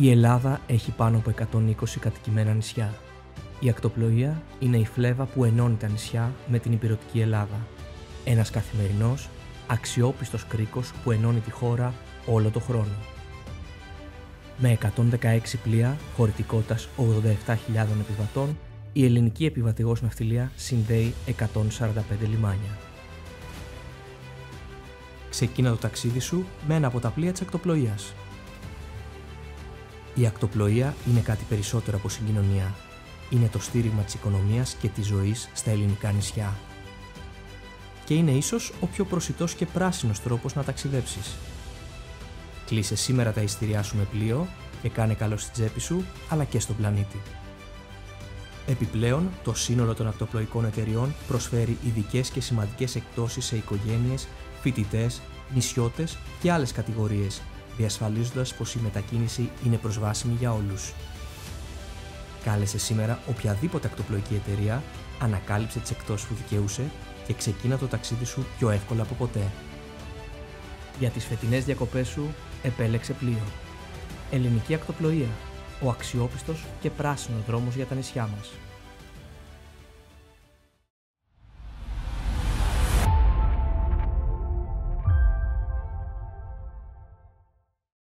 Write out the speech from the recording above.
Η Ελλάδα έχει πάνω από 120 κατοικημένα νησιά. Η ακτοπλοεία είναι η φλέβα που ενώνει τα νησιά με την ηπειρωτική Ελλάδα. Ένας καθημερινός, αξιόπιστος κρίκος που ενώνει τη χώρα όλο το χρόνο. Με 116 πλοία χωρητικότητας 87.000 επιβατών, η ελληνική επιβατηγός ναυτιλία συνδέει 145 λιμάνια. Ξεκίνα το ταξίδι σου με ένα από τα πλοία της ακτοπλοείας. Η ακτοπλοεία είναι κάτι περισσότερο από συγκοινωνία. Είναι το στήριγμα της οικονομίας και της ζωής στα ελληνικά νησιά. Και είναι ίσως ο πιο προσιτός και πράσινος τρόπος να ταξιδέψεις. Κλείσε σήμερα τα εισιτήριά σου με πλοίο και κάνε καλό στην τσέπη σου, αλλά και στον πλανήτη. Επιπλέον, το σύνολο των ακτοπλοϊκών εταιριών προσφέρει ειδικές και σημαντικές εκπτώσεις σε οικογένειες, φοιτητές, νησιώτες και άλλες κατηγορίες, διασφαλίζοντας πως η μετακίνηση είναι προσβάσιμη για όλους. Κάλεσε σήμερα οποιαδήποτε ακτοπλοϊκή εταιρεία, ανακάλυψε τις εκπτώσεις που δικαιούσε και ξεκίνα το ταξίδι σου πιο εύκολα από ποτέ. Για τις φετινές διακοπές σου, επέλεξε πλοίο. Ελληνική ακτοπλοεία, ο αξιόπιστος και πράσινος δρόμος για τα νησιά μας.